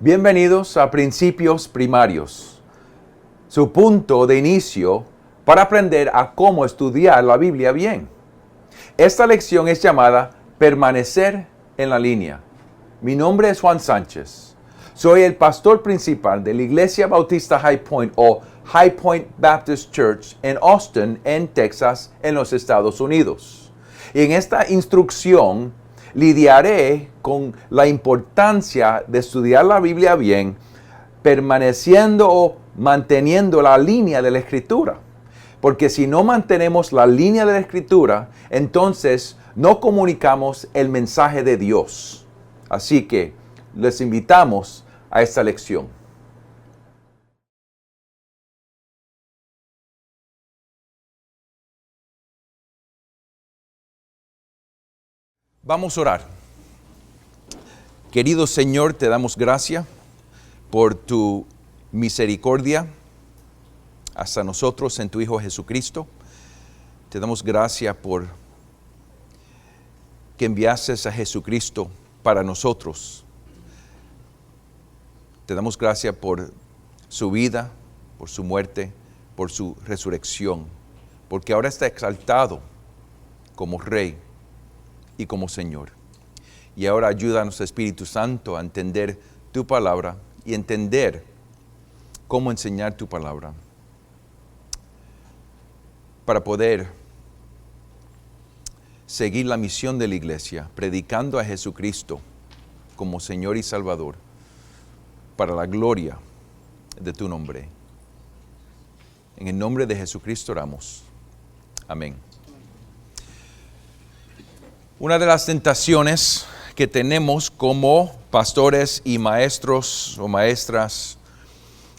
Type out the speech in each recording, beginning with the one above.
Bienvenidos a Principios Primarios, su punto de inicio para aprender a cómo estudiar la Biblia bien. Esta lección es llamada Permanecer en la línea. Mi nombre es Juan Sánchez. Soy el pastor principal de la Iglesia Bautista High Point o High Point Baptist Church en Austin, en Texas, en los Estados Unidos. Y en esta instrucción lidiaré con la importancia de estudiar la Biblia bien, permaneciendo o manteniendo la línea de la Escritura. Porque si no mantenemos la línea de la Escritura, entonces no comunicamos el mensaje de Dios. Así que les invitamos a esta lección. Vamos a orar. Querido Señor, te damos gracias por tu misericordia hasta nosotros en tu Hijo Jesucristo. Te damos gracias por que enviaste a Jesucristo para nosotros. Te damos gracias por su vida, por su muerte, por su resurrección, porque ahora está exaltado como Rey y como Señor. Y ahora ayúdanos, Espíritu Santo, a entender tu palabra y entender cómo enseñar tu palabra para poder seguir la misión de la iglesia, predicando a Jesucristo como Señor y Salvador para la gloria de tu nombre. En el nombre de Jesucristo oramos. Amén. Una de las tentaciones que tenemos como pastores y maestros o maestras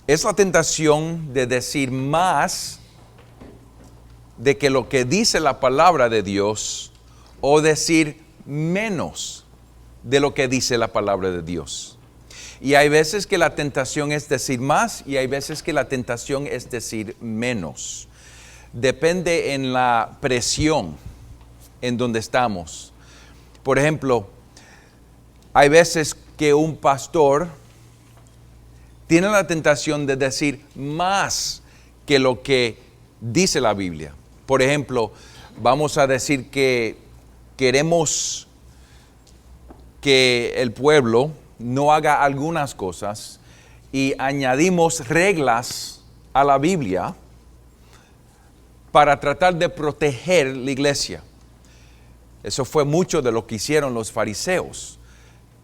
es la tentación de decir más de que lo que dice la palabra de Dios o decir menos de lo que dice la palabra de Dios. Y hay veces que la tentación es decir más y hay veces que la tentación es decir menos. Depende en la presión en donde estamos. Por ejemplo, hay veces que un pastor tiene la tentación de decir más que lo que dice la Biblia. Por ejemplo, vamos a decir que queremos que el pueblo no haga algunas cosas y añadimos reglas a la Biblia para tratar de proteger la iglesia. Eso fue mucho de lo que hicieron los fariseos.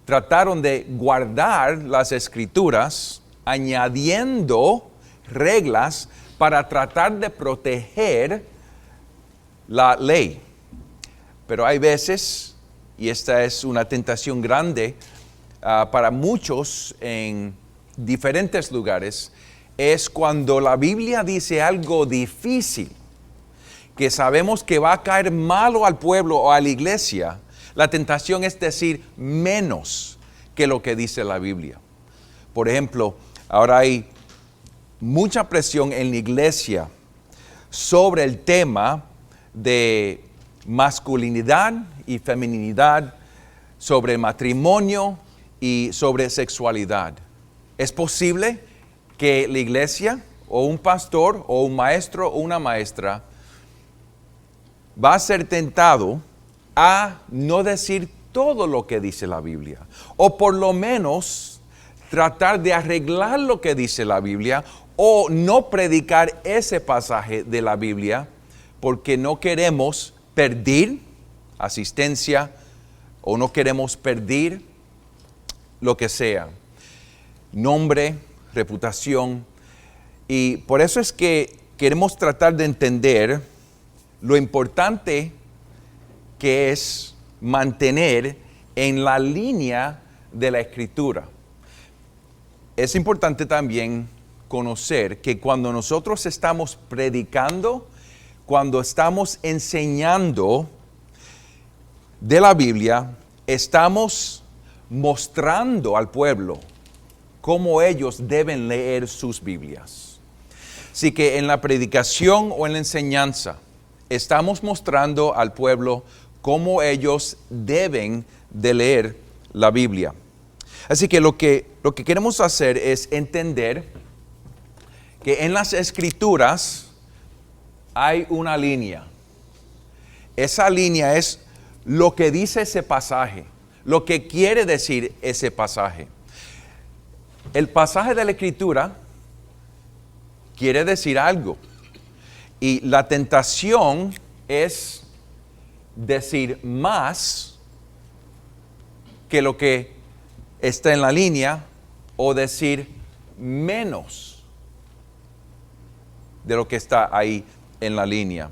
Trataron de guardar las escrituras añadiendo reglas para tratar de proteger la ley. Pero hay veces, y esta es una tentación grande para muchos en diferentes lugares, es cuando la Biblia dice algo difícil, que sabemos que va a caer malo al pueblo o a la iglesia. La tentación es decir menos que lo que dice la Biblia. Por ejemplo, ahora hay mucha presión en la iglesia sobre el tema de masculinidad y feminidad, sobre matrimonio y sobre sexualidad. ¿Es posible que la iglesia o un pastor o un maestro o una maestra va a ser tentado a no decir todo lo que dice la Biblia? O por lo menos tratar de arreglar lo que dice la Biblia o no predicar ese pasaje de la Biblia porque no queremos perder asistencia o no queremos perder lo que sea, nombre, reputación. Y por eso es que queremos tratar de entender lo importante que es mantener en la línea de la Escritura. Es importante también conocer que cuando nosotros estamos predicando, cuando estamos enseñando de la Biblia, estamos mostrando al pueblo cómo ellos deben leer sus Biblias. Así que en la predicación o en la enseñanza, estamos mostrando al pueblo cómo ellos deben de leer la Biblia. Así que lo que lo que queremos hacer es entender que en las Escrituras hay una línea. Esa línea es lo que dice ese pasaje, lo que quiere decir ese pasaje. El pasaje de la Escritura quiere decir algo. Y la tentación es decir más que lo que está en la línea o decir menos de lo que está ahí en la línea.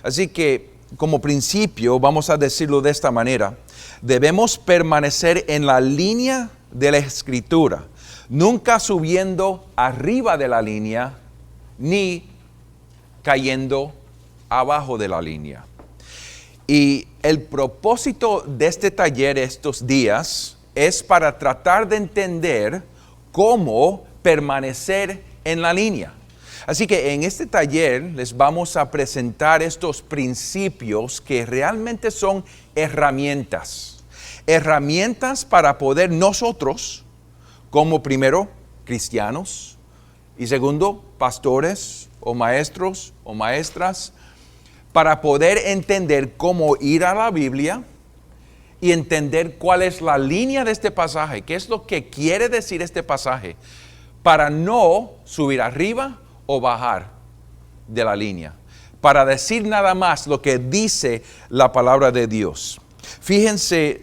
Así que como principio, vamos a decirlo de esta manera, debemos permanecer en la línea de la Escritura, nunca subiendo arriba de la línea ni cayendo abajo de la línea. Y el propósito de este taller estos días es para tratar de entender cómo permanecer en la línea. Así que en este taller les vamos a presentar estos principios que realmente son herramientas. Herramientas para poder nosotros, como primero cristianos y segundo pastores o maestros o maestras, para poder entender cómo ir a la Biblia y entender cuál es la línea de este pasaje, qué es lo que quiere decir este pasaje, para no subir arriba o bajar de la línea, para decir nada más lo que dice la palabra de Dios. Fíjense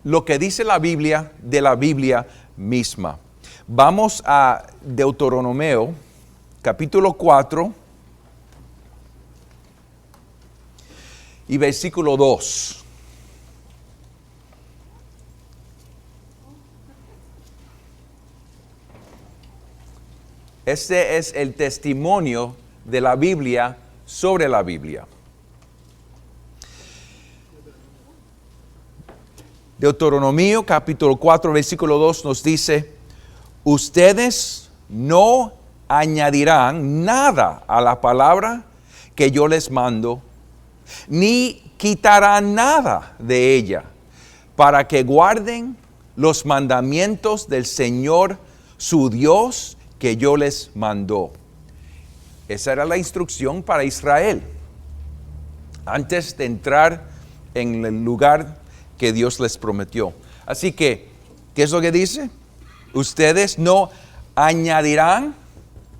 lo que dice la Biblia de la Biblia misma. Vamos a Deuteronomio, capítulo 4 y versículo 2. Este es el testimonio de la Biblia sobre la Biblia. Deuteronomio capítulo 4 versículo 2 nos dice: ustedes no añadirán nada a la palabra que yo les mando, ni quitarán nada de ella, para que guarden los mandamientos del Señor su Dios que yo les mandó. Esa era la instrucción para Israel antes de entrar en el lugar que Dios les prometió. Así que, ¿qué es lo que dice? Ustedes no añadirán,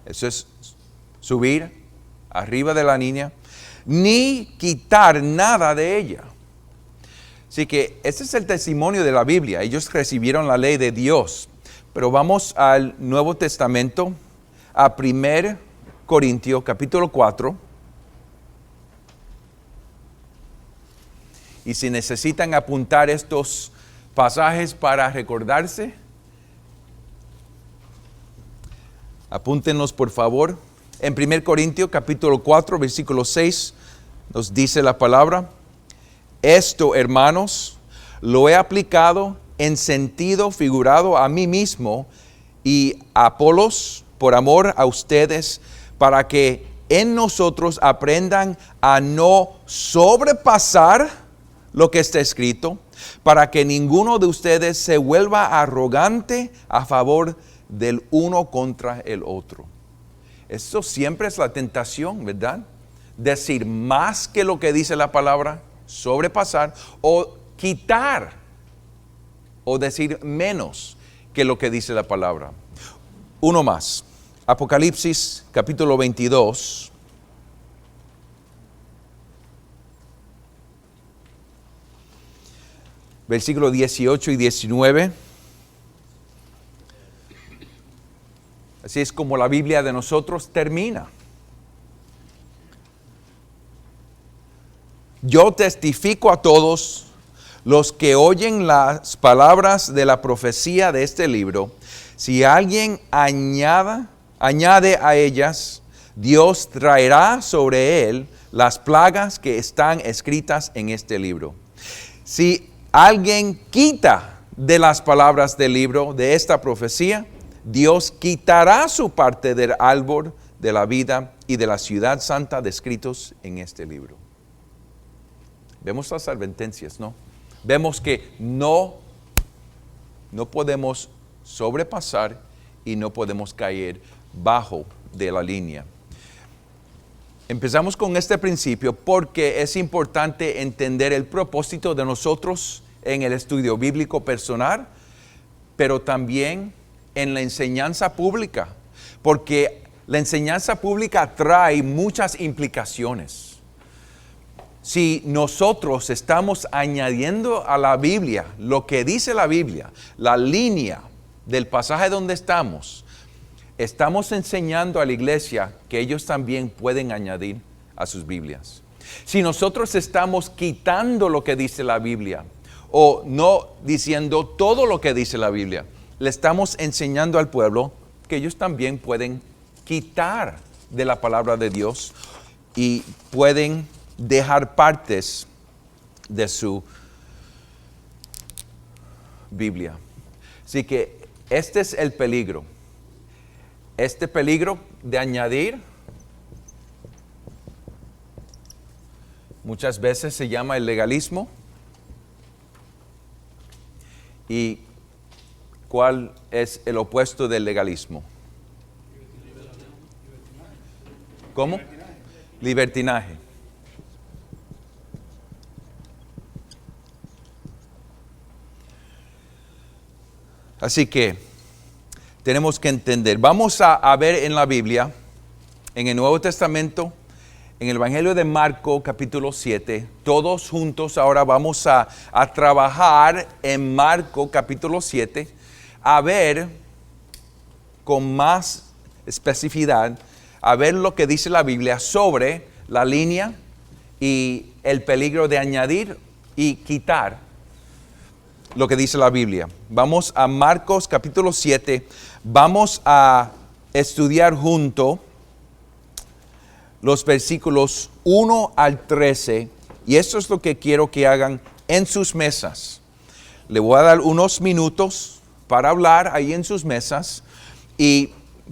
eso es subir arriba de la línea, ni quitar nada de ella. Así que ese es el testimonio de la Biblia. Ellos recibieron la ley de Dios. Pero vamos al Nuevo Testamento, a 1 Corintios capítulo 4. Y si necesitan apuntar estos pasajes para recordarse, apúntenlos por favor. En 1 Corintios capítulo 4, versículo 6, nos dice la palabra: esto, hermanos, lo he aplicado en sentido figurado a mí mismo y a Apolos por amor a ustedes, para que en nosotros aprendan a no sobrepasar lo que está escrito, para que ninguno de ustedes se vuelva arrogante a favor del uno contra el otro. Eso siempre es la tentación, ¿verdad? Decir más que lo que dice la palabra, sobrepasar, o quitar, o decir menos que lo que dice la palabra. Uno más. Apocalipsis capítulo 22. Versículo 18 y 19. Así es como la Biblia de nosotros termina. Yo testifico a todos los que oyen las palabras de la profecía de este libro. Si alguien añade a ellas, Dios traerá sobre él las plagas que están escritas en este libro. Si alguien quita de las palabras del libro de esta profecía, Dios quitará su parte del árbol de la vida y de la ciudad santa descritos en este libro. Vemos las advertencias, ¿no? Vemos que no No podemos sobrepasar y no podemos caer bajo de la línea. Empezamos con este principio porque es importante entender el propósito de nosotros en el estudio bíblico personal, pero también en la enseñanza pública, porque la enseñanza pública trae muchas implicaciones. Si nosotros estamos añadiendo a la Biblia lo que dice la Biblia, la línea del pasaje donde estamos enseñando a la iglesia que ellos también pueden añadir a sus Biblias. Si nosotros estamos quitando lo que dice la Biblia o no diciendo todo lo que dice la Biblia, le estamos enseñando al pueblo que ellos también pueden quitar de la palabra de Dios y pueden dejar partes de su Biblia. Así que este es el peligro. Este peligro de añadir muchas veces se llama el legalismo. ¿Y cuál es el opuesto del legalismo? ¿Cómo? Libertinaje. Así que tenemos que entender. Vamos a ver en la Biblia, en el Nuevo Testamento, en el Evangelio de Marco, capítulo 7, todos juntos ahora vamos a trabajar en Marco, capítulo 7, a ver con más especificidad, a ver lo que dice la Biblia sobre la línea y el peligro de añadir y quitar lo que dice la Biblia. Vamos a Marcos capítulo 7, vamos a estudiar junto los versículos 1 al 13, y esto es lo que quiero que hagan en sus mesas. Le voy a dar unos minutos para hablar ahí en sus mesas, y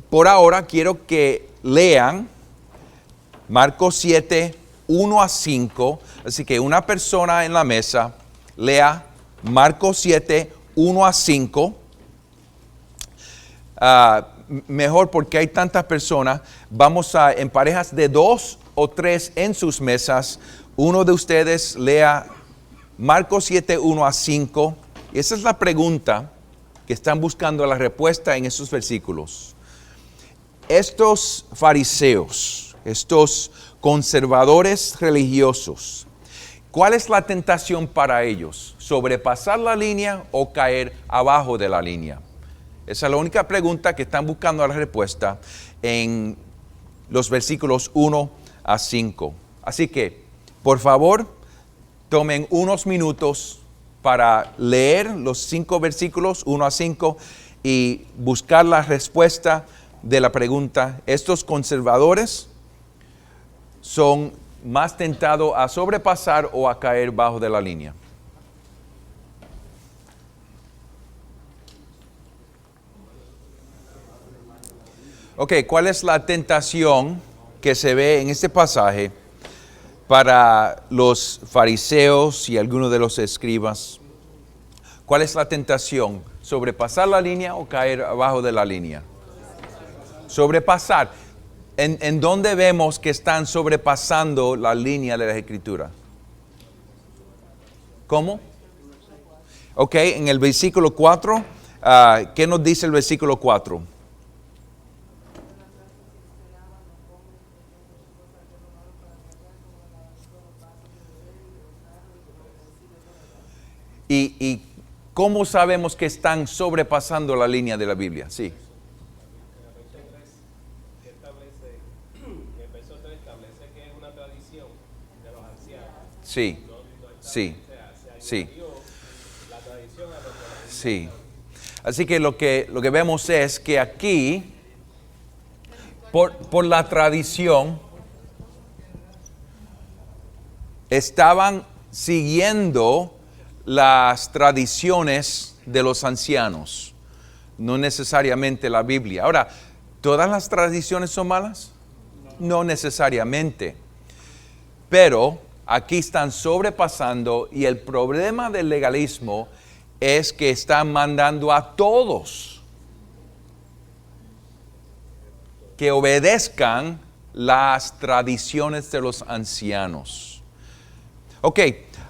por ahora quiero que lean Marcos 7, 1 a 5, así que una persona en la mesa lea Marcos 7, 1 a 5. Mejor porque hay tantas personas. Vamos a en parejas de 2 o 3 en sus mesas. Uno de ustedes lea Marcos 7, 1 a 5. Y esa es la pregunta que están buscando la respuesta en esos versículos. Estos fariseos, estos conservadores religiosos, ¿cuál es la tentación para ellos? ¿Sobrepasar la línea o caer abajo de la línea? Esa es la única pregunta que están buscando la respuesta en los versículos 1 a 5. Así que, por favor, tomen unos minutos para leer los 5 versículos, 1 a 5, y buscar la respuesta de la pregunta. Estos conservadores son más tentados a sobrepasar o a caer bajo de la línea. Ok, ¿cuál es la tentación que se ve en este pasaje para los fariseos y algunos de los escribas? ¿Cuál es la tentación? ¿Sobrepasar la línea o caer abajo de la línea? Sobrepasar. ¿En dónde vemos que están sobrepasando la línea de la Escritura? ¿Cómo? Ok, en el versículo 4, ¿qué nos dice el versículo 4? ¿Y cómo sabemos que están sobrepasando la línea de la Biblia? Sí. Sí, sí, sí, sí. Así que lo que vemos es que aquí, por la tradición, estaban siguiendo las tradiciones de los ancianos, no necesariamente la Biblia. Ahora, ¿todas las tradiciones son malas? No necesariamente, pero aquí están sobrepasando, y el problema del legalismo es que están mandando a todos que obedezcan las tradiciones de los ancianos. Ok,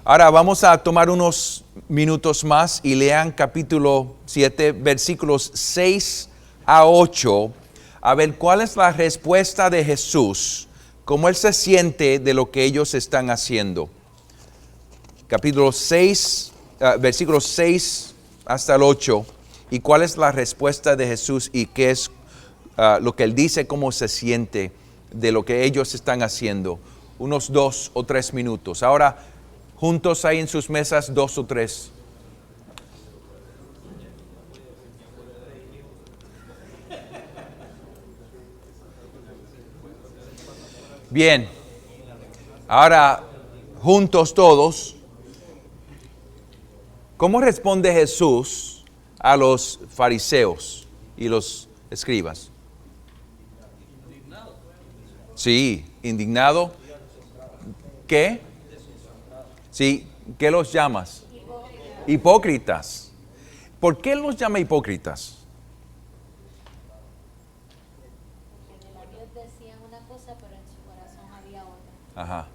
ahora vamos a tomar unos minutos más y lean capítulo 7, versículos 6 a 8, a ver cuál es la respuesta de Jesús, cómo Él se siente de lo que ellos están haciendo. Capítulo 6, versículos 6 hasta el 8, y cuál es la respuesta de Jesús y qué es lo que Él dice, cómo se siente de lo que ellos están haciendo. Unos 2 o 3 minutos. Ahora, juntos ahí en sus mesas, 2 o 3. Bien. Ahora, juntos todos, ¿cómo responde Jesús a los fariseos y los escribas? Sí, indignado. ¿Qué? Sí, ¿qué los llamas? Hipócritas. ¿Por qué los llama hipócritas? Porque de labios decían una cosa, pero en su corazón había otra. Ajá.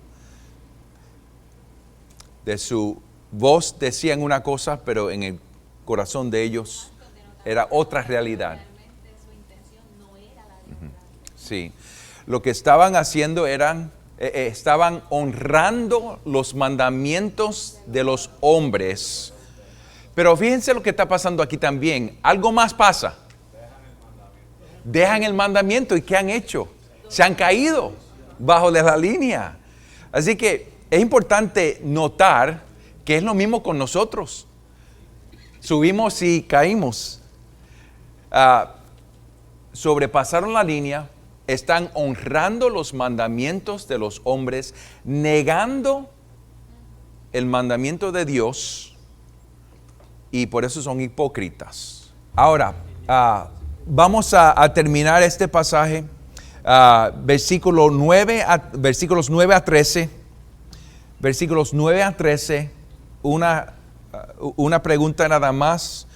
De su voz decían una cosa, pero en el corazón de ellos era otra realidad. Realmente su intención no era la de otra. Sí. Lo que estaban haciendo estaban honrando los mandamientos de los hombres. Pero fíjense lo que está pasando aquí también. Algo más pasa. Dejan el mandamiento. ¿Y qué han hecho? Se han caído bajo de la línea. Así que es importante notar que es lo mismo con nosotros. Subimos y caímos. Sobrepasaron la línea. Están honrando los mandamientos de los hombres, negando el mandamiento de Dios, y por eso son hipócritas. Ahora, vamos a terminar este pasaje, versículos 9 a 13. Versículos 9 a 13, una pregunta nada más.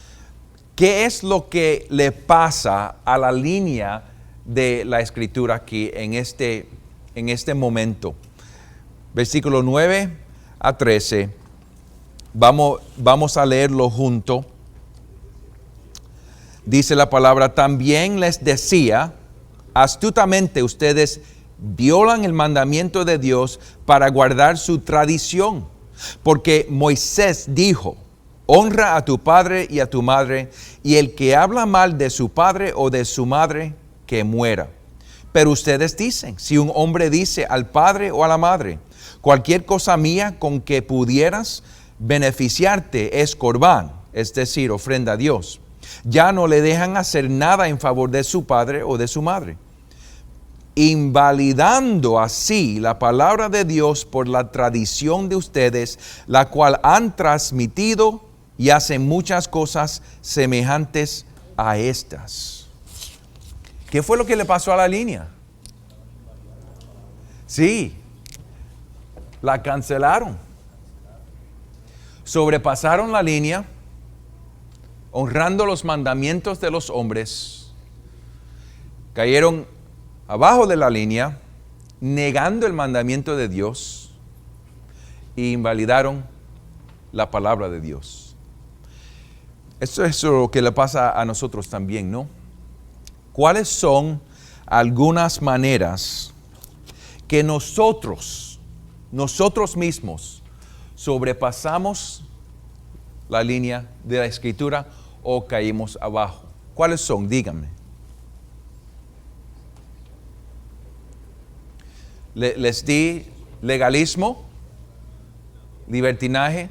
¿Qué es lo que le pasa a la línea de la escritura aquí en este momento? Versículo 9 a 13. Vamos a leerlo junto. Dice la palabra: también les decía, astutamente ustedes violan el mandamiento de Dios para guardar su tradición. Porque Moisés dijo: honra a tu padre y a tu madre, y el que habla mal de su padre o de su madre, que muera. Pero ustedes dicen: si un hombre dice al padre o a la madre, cualquier cosa mía con que pudieras beneficiarte es corbán, es decir, ofrenda a Dios, ya no le dejan hacer nada en favor de su padre o de su madre, invalidando así la palabra de Dios por la tradición de ustedes, la cual han transmitido, y hacen muchas cosas semejantes a estas. ¿Qué fue lo que le pasó a la línea? Sí, la cancelaron. Sobrepasaron la línea, honrando los mandamientos de los hombres. Cayeron abajo de la línea, negando el mandamiento de Dios, e invalidaron la palabra de Dios. Eso es lo que le pasa a nosotros también, ¿no? ¿Cuáles son algunas maneras que nosotros mismos sobrepasamos la línea de la escritura o caímos abajo? ¿Cuáles son? Díganme. Les di legalismo, libertinaje.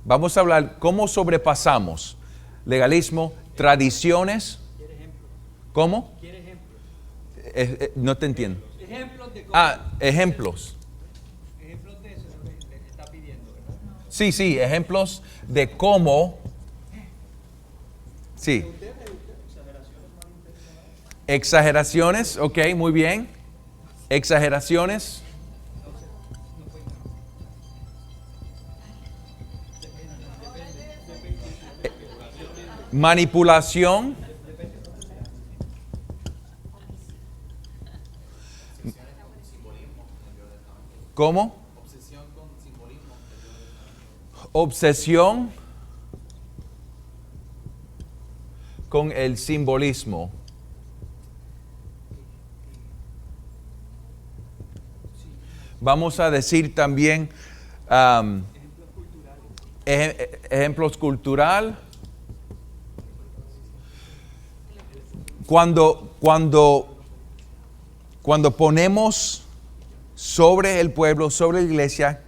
Vamos a hablar cómo sobrepasamos legalismo, tradiciones. ¿Cómo? ¿Quiere ejemplos? No te entiendo. Ejemplos de cómo. Ejemplos. Ejemplos de eso es lo que le está pidiendo, ¿verdad? Sí, ejemplos de cómo. Sí. Exageraciones, ok, muy bien. Exageraciones. manipulación, ¿cómo? Obsesión con el simbolismo. Vamos a decir también ejemplos cultural. Cuando ponemos sobre el pueblo, sobre la iglesia,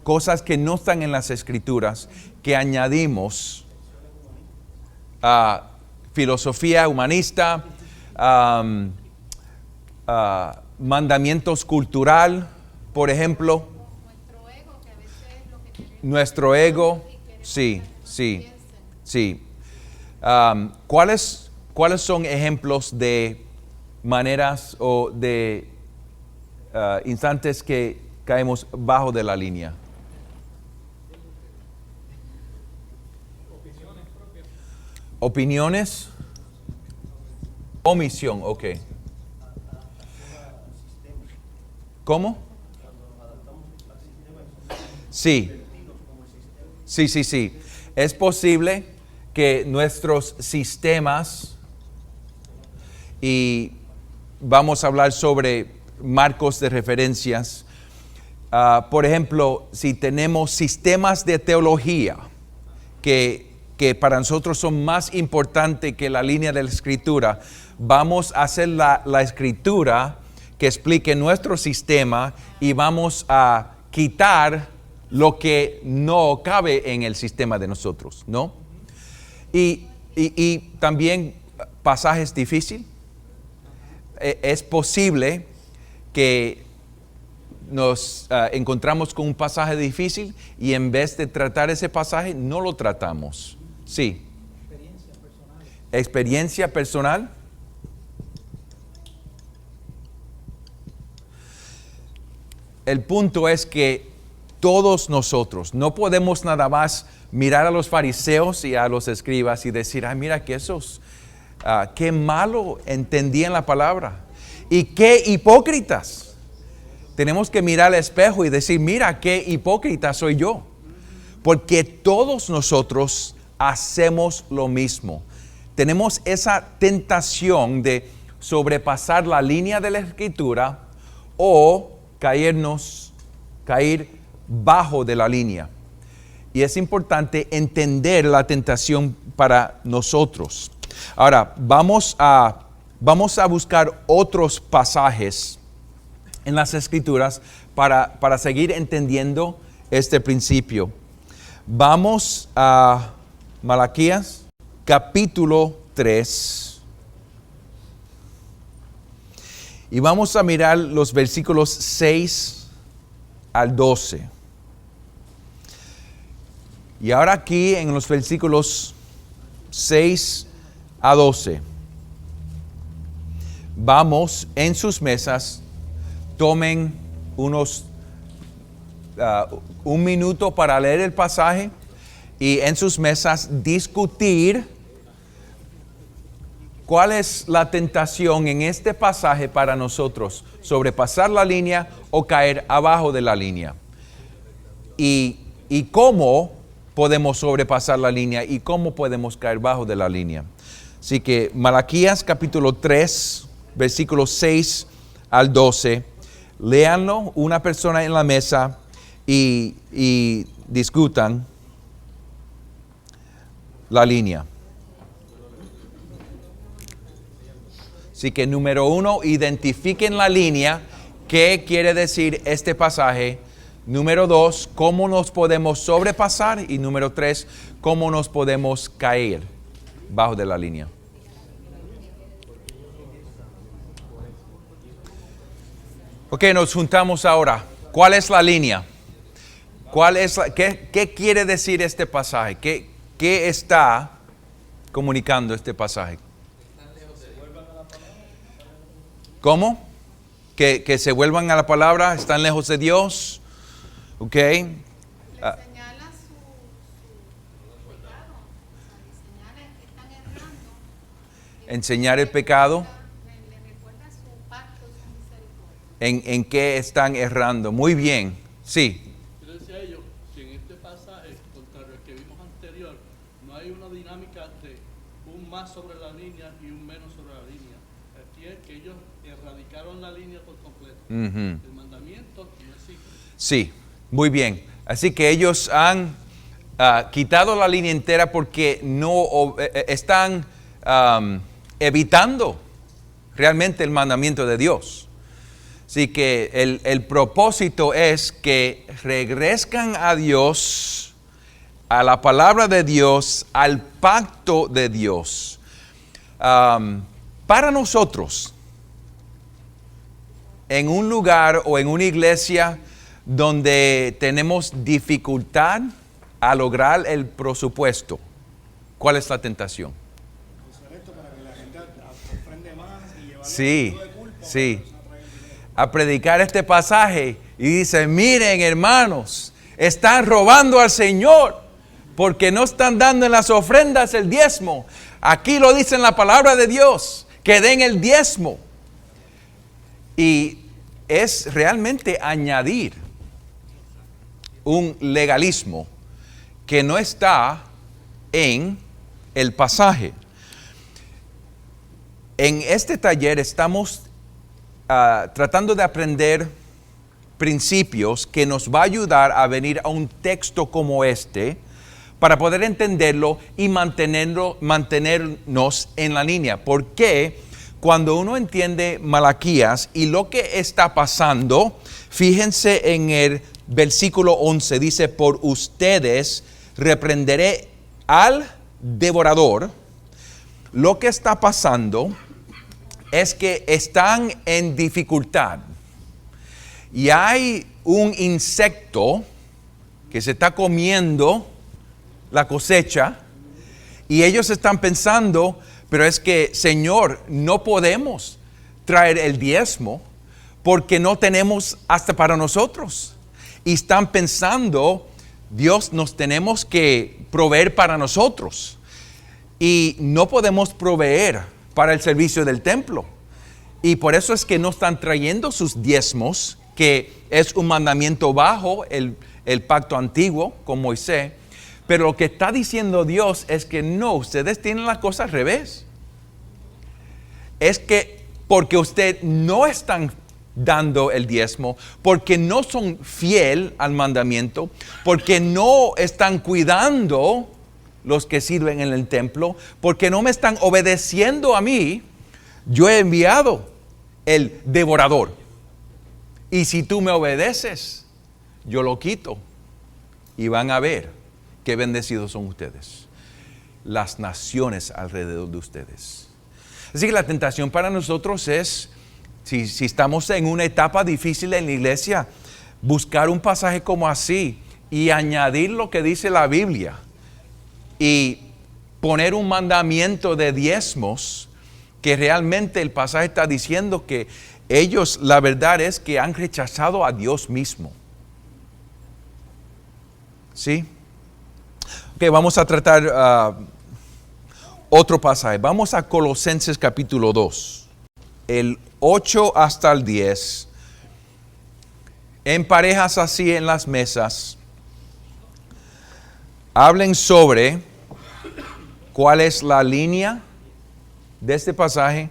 cosas que no están en las escrituras, que añadimos filosofía humanista, mandamientos cultural, por ejemplo. Nuestro ego, que a veces es lo que queremos. Nuestro ego, Y queremos sí, que sí, piensen. sí. ¿Cuáles son ejemplos de maneras o de instantes que caemos bajo de la línea? Opiniones. Omisión, ok. ¿Cómo? Sí. Sí. Es posible que nuestros sistemas, y vamos a hablar sobre marcos de referencias, por ejemplo, si tenemos sistemas de teología que para nosotros son más importantes que la línea de la escritura, vamos a hacer la escritura que explique nuestro sistema y vamos a quitar lo que no cabe en el sistema de nosotros, ¿no? Y también pasajes difíciles. Es posible que nos encontramos con un pasaje difícil y en vez de tratar ese pasaje, no lo tratamos. Sí. Experiencia personal. El punto es que todos nosotros no podemos nada más mirar a los fariseos y a los escribas y decir, ay, mira que esos, qué malo entendían la palabra y qué hipócritas. Tenemos que mirar al espejo y decir, mira qué hipócrita soy yo. Porque todos nosotros hacemos lo mismo. Tenemos esa tentación de sobrepasar la línea de la escritura o caer bajo de la línea. Y es importante entender la tentación para nosotros. Ahora, vamos a buscar otros pasajes en las escrituras para seguir entendiendo este principio. Vamos a Malaquías, capítulo 3. Y vamos a mirar los versículos 6 al 12. Y ahora aquí en los versículos 6 a 12. Vamos en sus mesas, tomen un minuto para leer el pasaje y en sus mesas discutir cuál es la tentación en este pasaje para nosotros, sobrepasar la línea o caer abajo de la línea. Y cómo podemos sobrepasar la línea y cómo podemos caer bajo de la línea. Así que Malaquías capítulo 3, versículos 6 al 12, léanlo una persona en la mesa y discutan la línea. Así que número 1, identifiquen la línea, qué quiere decir este pasaje. Número 2, cómo nos podemos sobrepasar. Y número 3, cómo nos podemos caer bajo de la línea. Ok, nos juntamos ahora. ¿Cuál es la línea? ¿Qué quiere decir este pasaje? ¿Qué está comunicando este pasaje? ¿Cómo? Que se vuelvan a la palabra, están lejos de Dios. Ok. Señala su pecado, Enseñar el pecado. Le recuerda su pacto, su misericordia. En qué están errando. Muy bien. Sí. Yo decía a ellos que en este pasaje, contrario al que vimos anterior, no hay una dinámica de un más sobre la línea y un menos sobre la línea. Aquí es que ellos erradicaron la línea por completo. Ujú. El mandamiento no existe. Sí, muy bien. Así que ellos han quitado la línea entera porque no están evitando realmente el mandamiento de Dios. Así que el propósito es que regresen a Dios, a la palabra de Dios, al pacto de Dios. Para nosotros, en un lugar o en una iglesia donde tenemos dificultad a lograr el presupuesto, ¿cuál es la tentación? Sí, sí. A predicar este pasaje y dice, miren hermanos, están robando al Señor porque no están dando en las ofrendas el diezmo. Aquí lo dice en la palabra de Dios, que den el diezmo. Y es realmente añadir un legalismo que no está en el pasaje. En este taller estamos tratando de aprender principios que nos va a ayudar a venir a un texto como este para poder entenderlo y mantenernos en la línea. Porque cuando uno entiende Malaquías y lo que está pasando, fíjense en el versículo 11, dice, por ustedes reprenderé al devorador. Lo que está pasando es que están en dificultad y hay un insecto que se está comiendo la cosecha y ellos están pensando, pero es que Señor, no podemos traer el diezmo porque no tenemos hasta para nosotros. Y están pensando, Dios, nos tenemos que proveer para nosotros y no podemos proveer para el servicio del templo. Y por eso es que no están trayendo sus diezmos, que es un mandamiento bajo el pacto antiguo con Moisés. Pero lo que está diciendo Dios es que no, ustedes tienen la cosa al revés. Es que porque ustedes no están dando el diezmo, porque no son fiel al mandamiento, porque no están cuidando los que sirven en el templo, porque no me están obedeciendo a mí, yo he enviado el devorador. Y si tú me obedeces, yo lo quito. Y van a ver qué bendecidos son ustedes, las naciones alrededor de ustedes. Así que la tentación para nosotros es, si estamos en una etapa difícil en la iglesia, buscar un pasaje como así y añadir lo que dice la Biblia y poner un mandamiento de diezmos que realmente el pasaje está diciendo que ellos, la verdad es que han rechazado a Dios mismo. ¿Sí? Ok, vamos a tratar otro pasaje. Vamos a Colosenses capítulo 2, el 8 hasta el 10. En parejas así en las mesas, hablen sobre cuál es la línea de este pasaje,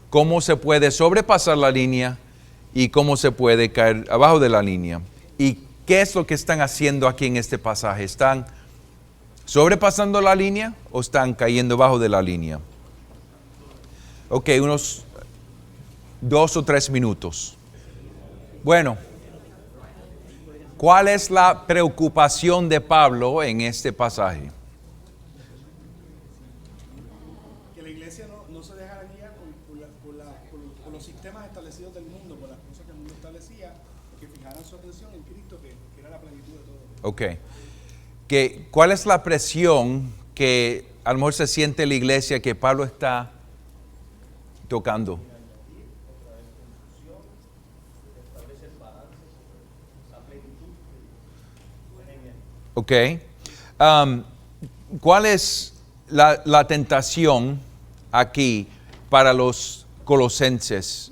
cómo se puede sobrepasar la línea y cómo se puede caer abajo de la línea. ¿Y qué es lo que están haciendo aquí en este pasaje? ¿Están sobrepasando la línea o están cayendo abajo de la línea? Ok, unos 2 o 3 minutos. Bueno, ¿cuál es la preocupación de Pablo en este pasaje? Que la iglesia no se dejara guiar por los sistemas establecidos del mundo, por las cosas que el mundo establecía, que fijaran su atención en Cristo, que era la plenitud de todo. Ok. ¿Cuál es la presión que a lo mejor se siente la iglesia que Pablo está tocando? Ok. ¿Cuál es la tentación aquí para los colosenses.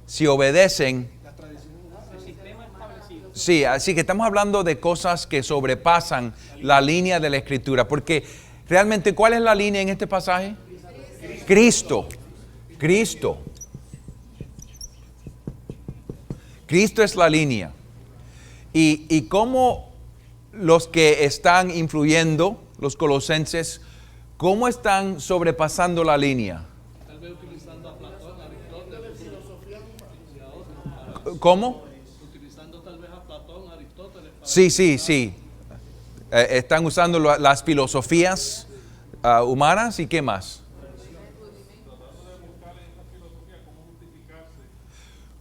Si obedecen, Las tradiciones humanas. El sistema establecido. sí, así que estamos hablando de cosas que sobrepasan la línea de la Escritura, porque realmente, ¿cuál es la línea en este pasaje? Cristo. Cristo. Cristo es la línea. Y cómo los que están influyendo, los colosenses, ¿cómo están sobrepasando la línea? Tal vez utilizando a Platón, Aristóteles, y a otros, ¿Cómo? utilizando tal vez a Platón, Aristóteles. Para Sí. Están usando las filosofías humanas y qué más.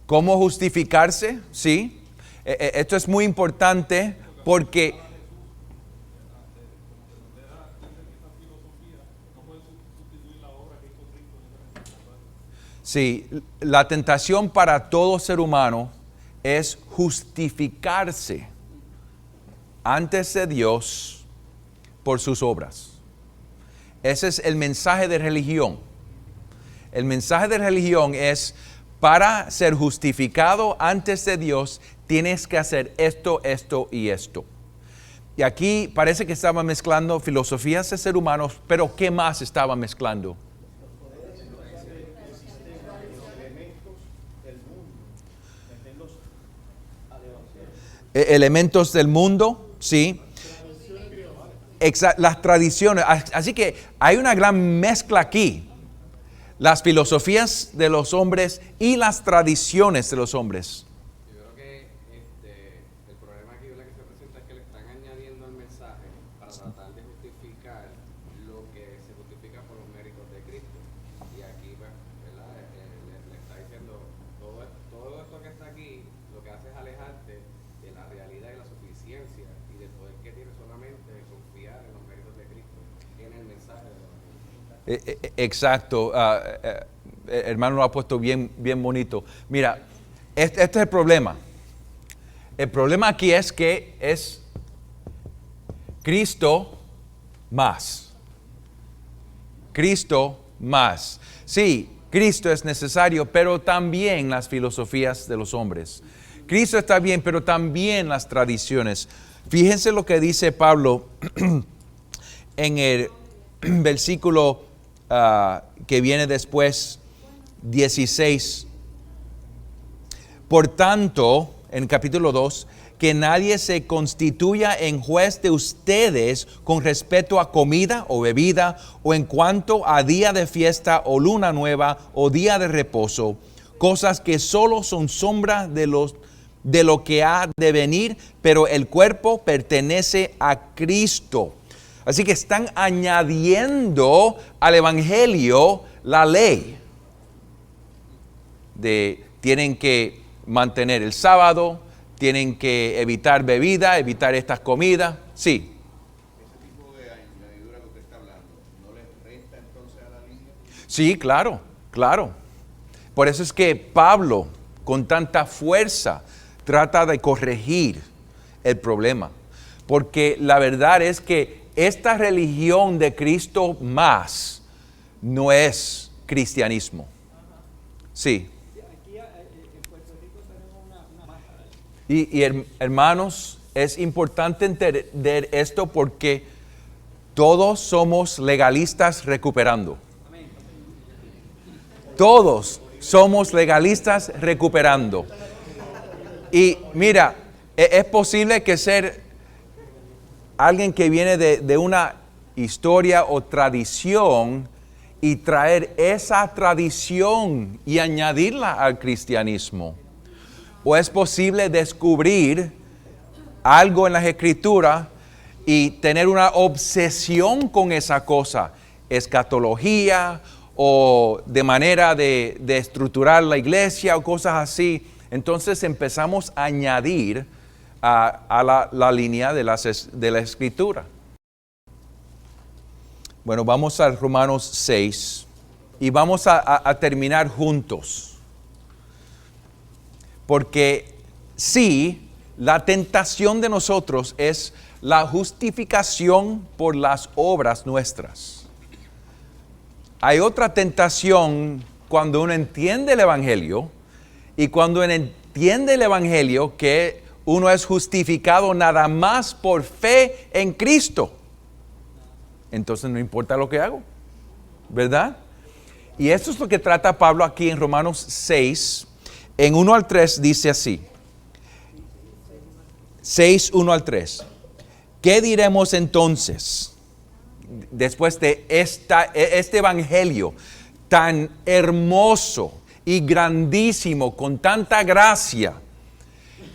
¿Cómo justificarse? Sí. Esto es muy importante porque sí, la tentación para todo ser humano es justificarse antes de Dios por sus obras. Ese es el mensaje de religión. El mensaje de religión es: para ser justificado antes de Dios, tienes que hacer esto, esto y esto. Y aquí parece que estaba mezclando filosofías de ser humanos, pero ¿qué más estaba mezclando? Elementos del mundo, sí. Las tradiciones. Así que hay una gran mezcla aquí. Las filosofías de los hombres y las tradiciones de los hombres. Yo creo que el problema aquí, ¿verdad?, que se presenta es que le están añadiendo al mensaje para tratar de justificar lo que se justifica por los méritos de Cristo. Y aquí, pues, ¿verdad?, le está diciendo todo esto que está aquí, lo que hace es alejarte de la realidad y la suficiencia y del poder que tiene solamente confiar en los méritos de Cristo, en el mensaje de Dios. Exacto. Hermano lo ha puesto bien bonito. Mira, este es el problema. El problema aquí es que es Cristo más. Cristo más. Sí, Cristo es necesario, pero también las filosofías de los hombres. Cristo está bien, pero también las tradiciones. Fíjense lo que dice Pablo en el versículo que viene después, 16. Por tanto, en capítulo 2, que nadie se constituya en juez de ustedes con respecto a comida o bebida, o en cuanto a día de fiesta o luna nueva o día de reposo, cosas que solo son sombra de lo que ha de venir, pero el cuerpo pertenece a Cristo. Así que están añadiendo al evangelio la ley de tienen que mantener el sábado, tienen que evitar bebida, evitar estas comidas. Sí. Ese tipo de añadidura que usted está hablando, ¿no les resta entonces a la línea? Sí, claro. Por eso es que Pablo, con tanta fuerza, trata de corregir el problema. Porque la verdad es que esta religión de Cristo más no es cristianismo. Sí. Aquí en Puerto Rico tenemos una máscara. Y hermanos, es importante entender esto porque todos somos legalistas recuperando. Todos somos legalistas recuperando. Y mira, es posible que ser alguien que viene de una historia o tradición y traer esa tradición y añadirla al cristianismo. O es posible descubrir algo en las Escrituras y tener una obsesión con esa cosa, escatología o de manera de estructurar la iglesia o cosas así. Entonces empezamos a añadir a la línea de la Escritura. Bueno, vamos a Romanos 6 y vamos a terminar juntos. Porque sí, la tentación de nosotros es la justificación por las obras nuestras. hay otra tentación cuando uno entiende el Evangelio y cuando uno entiende el Evangelio que uno es justificado nada más por fe en Cristo. Entonces no importa lo que hago, ¿verdad? Y esto es lo que trata Pablo aquí en Romanos 6, en 1 al 3 dice así. 6, 1 al 3. ¿Qué diremos entonces después de este evangelio tan hermoso y grandísimo, con tanta gracia,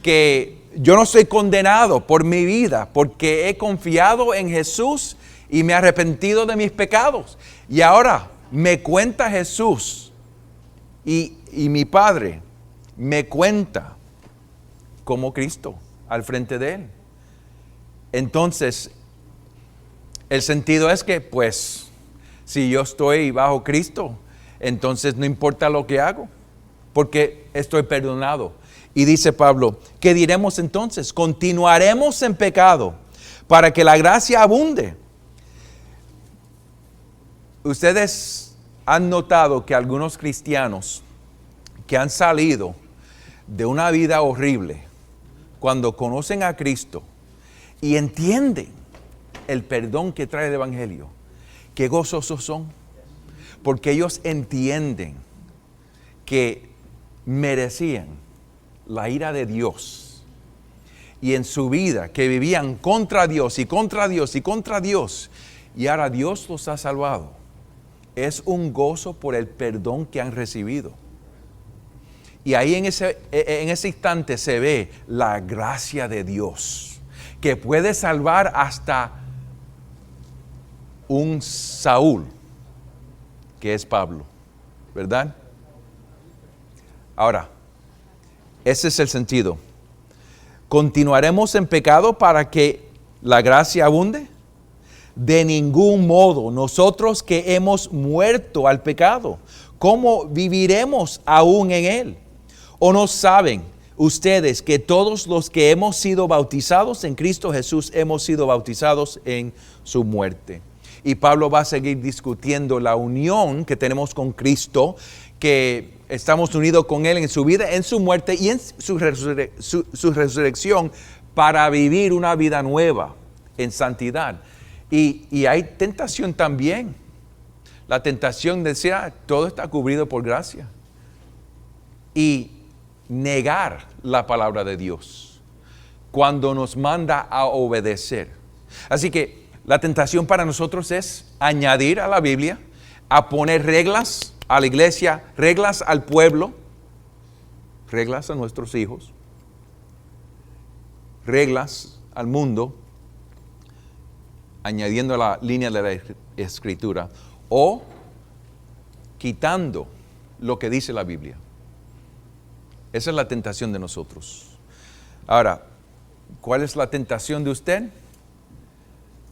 que yo no soy condenado por mi vida porque he confiado en Jesús y me he arrepentido de mis pecados? Y ahora me cuenta Jesús y mi Padre me cuenta como Cristo al frente de Él. Entonces, el sentido es que, pues, si yo estoy bajo Cristo, entonces no importa lo que hago, porque estoy perdonado. Y dice Pablo, ¿qué diremos entonces? ¿Continuaremos en pecado para que la gracia abunde? Ustedes han notado que algunos cristianos que han salido de una vida horrible, cuando conocen a Cristo y entienden el perdón que trae el Evangelio, qué gozosos son, porque ellos entienden que merecían la ira de Dios, y en su vida que vivían contra Dios y contra Dios y contra Dios, y ahora Dios los ha salvado. Es un gozo por el perdón que han recibido. Y ahí en ese instante se ve la gracia de Dios, que puede salvar hasta un Saúl, que es Pablo, ¿verdad? Ahora, ese es el sentido. ¿Continuaremos en pecado para que la gracia abunde? De ningún modo. Nosotros que hemos muerto al pecado, ¿cómo viviremos aún en él? ¿O no saben ustedes que todos los que hemos sido bautizados en Cristo Jesús hemos sido bautizados en su muerte? Y Pablo va a seguir discutiendo la unión que tenemos con Cristo, que estamos unidos con Él en su vida, en su muerte y en su resurrección, para vivir una vida nueva en santidad. Y hay tentación también. La tentación de decir, todo está cubrido por gracia. Y negar la palabra de Dios cuando nos manda a obedecer. Así que la tentación para nosotros es añadir a la Biblia, a poner reglas a la iglesia, reglas al pueblo, reglas a nuestros hijos, reglas al mundo, añadiendo a la línea de la Escritura, o quitando lo que dice la Biblia. Esa es la tentación de nosotros. Ahora, ¿cuál es la tentación de usted?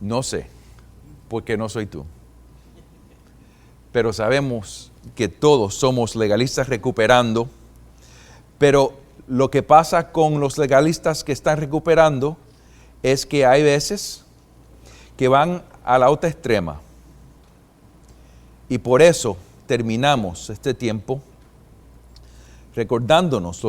No sé, porque no soy tú. Pero sabemos que todos somos legalistas recuperando, pero lo que pasa con los legalistas que están recuperando es que hay veces que van a la otra extrema. Y por eso terminamos este tiempo recordándonos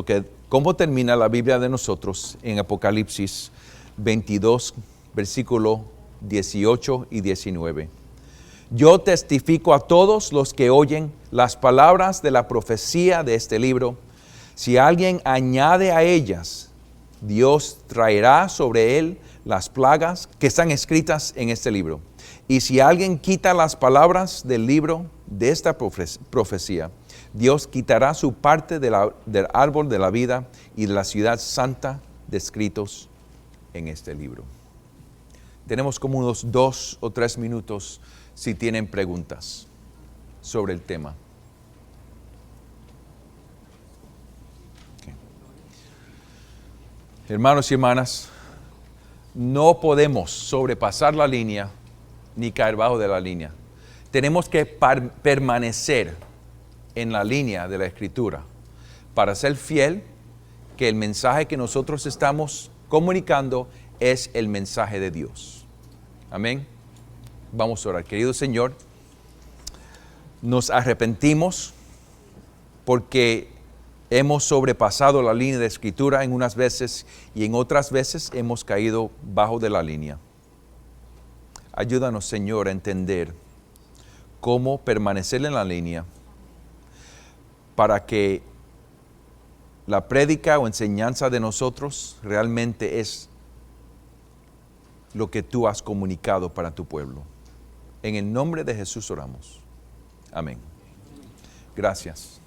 cómo termina la Biblia de nosotros en Apocalipsis 22, versículo 18 y 19. Yo testifico a todos los que oyen las palabras de la profecía de este libro. Si alguien añade a ellas, Dios traerá sobre él las plagas que están escritas en este libro. Y si alguien quita las palabras del libro de esta profecía, Dios quitará su parte del árbol de la vida y de la ciudad santa descritos en este libro. Tenemos como unos 2 o 3 minutos si tienen preguntas sobre el tema. Okay. Hermanos y hermanas, no podemos sobrepasar la línea ni caer bajo de la línea. Tenemos que permanecer en la línea de la Escritura para ser fiel que el mensaje que nosotros estamos comunicando es el mensaje de Dios. Amén. Vamos a orar. Querido Señor, Nos arrepentimos porque hemos sobrepasado la línea de escritura en unas veces y en otras veces hemos caído bajo de la línea. Ayúdanos, Señor, a entender cómo permanecer en la línea para que la prédica o enseñanza de nosotros realmente es lo que tú has comunicado para tu pueblo. En el nombre de Jesús oramos. Amén. Gracias.